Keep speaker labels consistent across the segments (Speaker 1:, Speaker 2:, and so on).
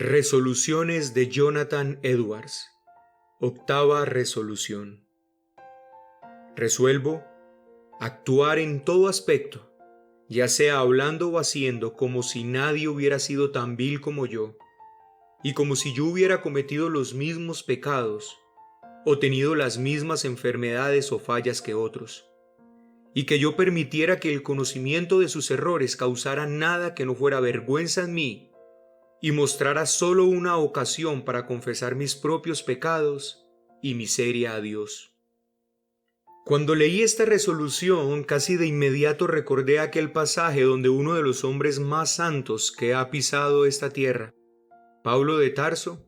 Speaker 1: Resoluciones de Jonathan Edwards. Octava resolución. Resuelvo actuar en todo aspecto, ya sea hablando o haciendo, como si nadie hubiera sido tan vil como yo, y como si yo hubiera cometido los mismos pecados, o tenido las mismas enfermedades o fallas que otros, y que yo permitiera que el conocimiento de sus errores causara nada que no fuera vergüenza en mí, y mostrara solo una ocasión para confesar mis propios pecados y miseria a Dios. Cuando leí esta resolución, casi de inmediato recordé aquel pasaje donde uno de los hombres más santos que ha pisado esta tierra, Pablo de Tarso,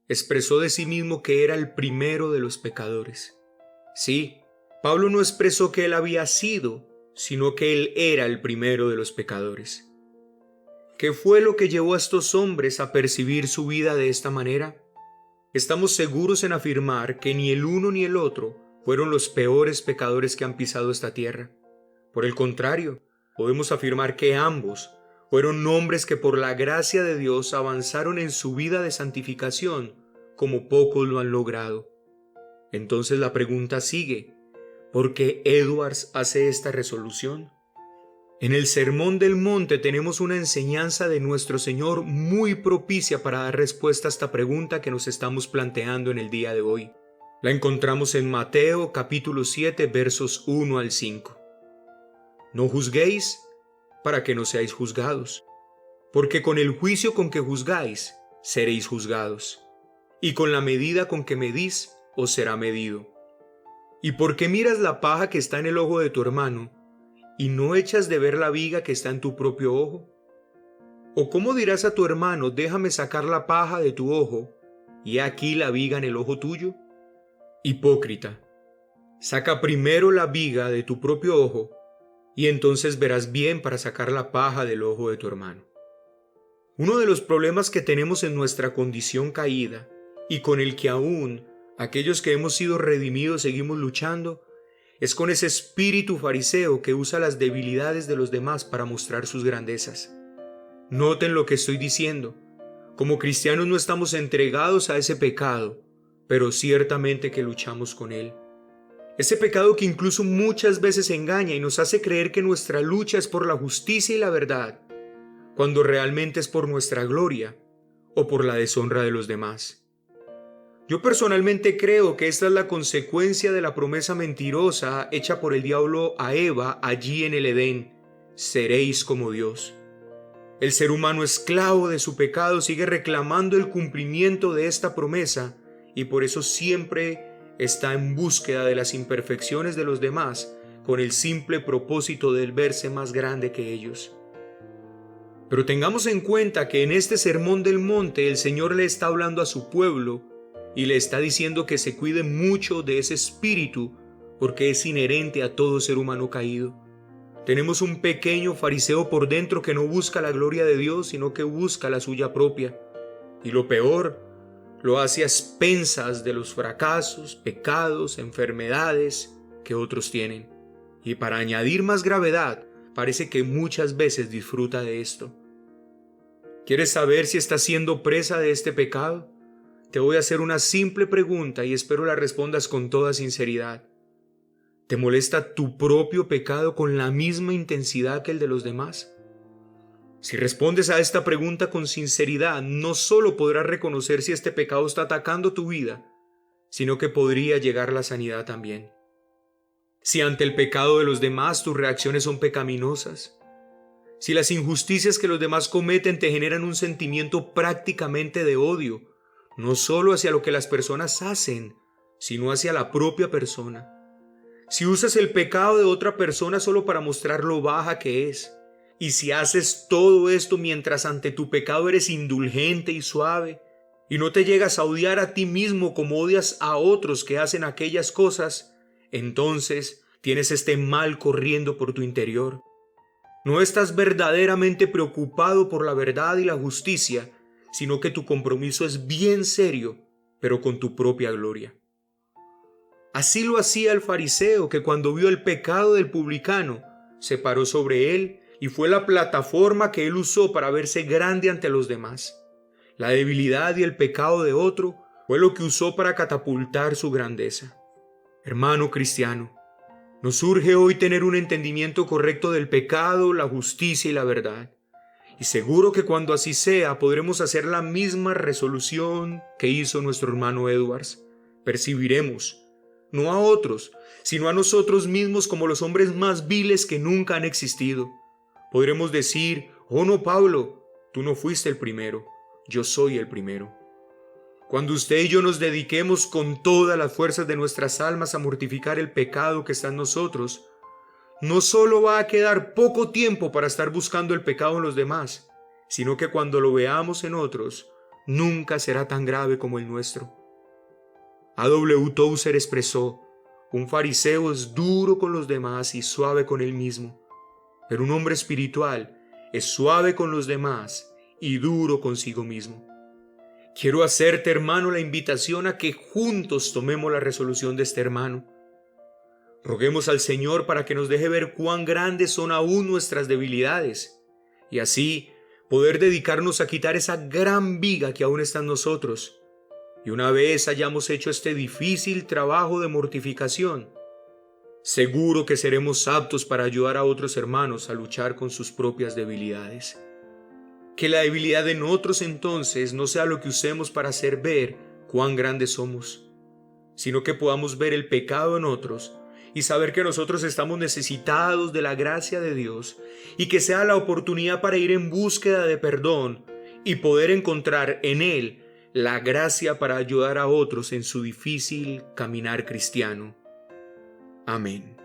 Speaker 1: expresó de sí mismo que era el primero de los pecadores. Sí, Pablo no expresó que él había sido, sino que él era el primero de los pecadores. ¿Qué fue lo que llevó a estos hombres a percibir su vida de esta manera? Estamos seguros en afirmar que ni el uno ni el otro fueron los peores pecadores que han pisado esta tierra. Por el contrario, podemos afirmar que ambos fueron hombres que por la gracia de Dios avanzaron en su vida de santificación como pocos lo han logrado. Entonces la pregunta sigue: ¿por qué Edwards hace esta resolución? En el Sermón del Monte tenemos una enseñanza de nuestro Señor muy propicia para dar respuesta a esta pregunta que nos estamos planteando en el día de hoy. La encontramos en Mateo capítulo 7 versos 1 al 5. No juzguéis para que no seáis juzgados, porque con el juicio con que juzgáis seréis juzgados, y con la medida con que medís os será medido. ¿Y por qué miras la paja que está en el ojo de tu hermano y no echas de ver la viga que está en tu propio ojo? ¿O cómo dirás a tu hermano, déjame sacar la paja de tu ojo, y he aquí la viga en el ojo tuyo? Hipócrita, saca primero la viga de tu propio ojo, y entonces verás bien para sacar la paja del ojo de tu hermano. Uno de los problemas que tenemos en nuestra condición caída, y con el que aún aquellos que hemos sido redimidos seguimos luchando, es con ese espíritu fariseo que usa las debilidades de los demás para mostrar sus grandezas. Noten lo que estoy diciendo. Como cristianos no estamos entregados a ese pecado, pero ciertamente que luchamos con él. Ese pecado que incluso muchas veces engaña y nos hace creer que nuestra lucha es por la justicia y la verdad, cuando realmente es por nuestra gloria o por la deshonra de los demás. Yo personalmente creo que esta es la consecuencia de la promesa mentirosa hecha por el diablo a Eva allí en el Edén: seréis como Dios. El ser humano, esclavo de su pecado, sigue reclamando el cumplimiento de esta promesa y por eso siempre está en búsqueda de las imperfecciones de los demás con el simple propósito de verse más grande que ellos. Pero tengamos en cuenta que en este Sermón del Monte el Señor le está hablando a su pueblo y le está diciendo que se cuide mucho de ese espíritu porque es inherente a todo ser humano caído. Tenemos un pequeño fariseo por dentro que no busca la gloria de Dios, sino que busca la suya propia. Y lo peor, lo hace a expensas de los fracasos, pecados, enfermedades que otros tienen. Y para añadir más gravedad, parece que muchas veces disfruta de esto. ¿Quieres saber si estás siendo presa de este pecado? Te voy a hacer una simple pregunta y espero la respondas con toda sinceridad. ¿Te molesta tu propio pecado con la misma intensidad que el de los demás? Si respondes a esta pregunta con sinceridad, no solo podrás reconocer si este pecado está atacando tu vida, sino que podría llegar la sanidad también. Si ante el pecado de los demás tus reacciones son pecaminosas, si las injusticias que los demás cometen te generan un sentimiento prácticamente de odio, no solo hacia lo que las personas hacen, sino hacia la propia persona. Si usas el pecado de otra persona solo para mostrar lo baja que es, y si haces todo esto mientras ante tu pecado eres indulgente y suave, y no te llegas a odiar a ti mismo como odias a otros que hacen aquellas cosas, entonces tienes este mal corriendo por tu interior. No estás verdaderamente preocupado por la verdad y la justicia, sino que tu compromiso es bien serio, pero con tu propia gloria. Así lo hacía el fariseo, que cuando vio el pecado del publicano, se paró sobre él y fue la plataforma que él usó para verse grande ante los demás. La debilidad y el pecado de otro fue lo que usó para catapultar su grandeza. Hermano cristiano, nos urge hoy tener un entendimiento correcto del pecado, la justicia y la verdad. Y seguro que cuando así sea, podremos hacer la misma resolución que hizo nuestro hermano Edwards. Percibiremos, no a otros, sino a nosotros mismos como los hombres más viles que nunca han existido. Podremos decir, oh no, Pablo, tú no fuiste el primero, yo soy el primero. Cuando usted y yo nos dediquemos con todas las fuerzas de nuestras almas a mortificar el pecado que está en nosotros, no solo va a quedar poco tiempo para estar buscando el pecado en los demás, sino que cuando lo veamos en otros, nunca será tan grave como el nuestro. A.W. Tozer expresó, un fariseo es duro con los demás y suave con él mismo, pero un hombre espiritual es suave con los demás y duro consigo mismo. Quiero hacerte, hermano, la invitación a que juntos tomemos la resolución de este hermano. Roguemos al Señor para que nos deje ver cuán grandes son aún nuestras debilidades y así poder dedicarnos a quitar esa gran viga que aún está en nosotros. Y una vez hayamos hecho este difícil trabajo de mortificación, seguro que seremos aptos para ayudar a otros hermanos a luchar con sus propias debilidades. Que la debilidad en otros entonces no sea lo que usemos para hacer ver cuán grandes somos, sino que podamos ver el pecado en otros y saber que nosotros estamos necesitados de la gracia de Dios y que sea la oportunidad para ir en búsqueda de perdón y poder encontrar en Él la gracia para ayudar a otros en su difícil caminar cristiano. Amén.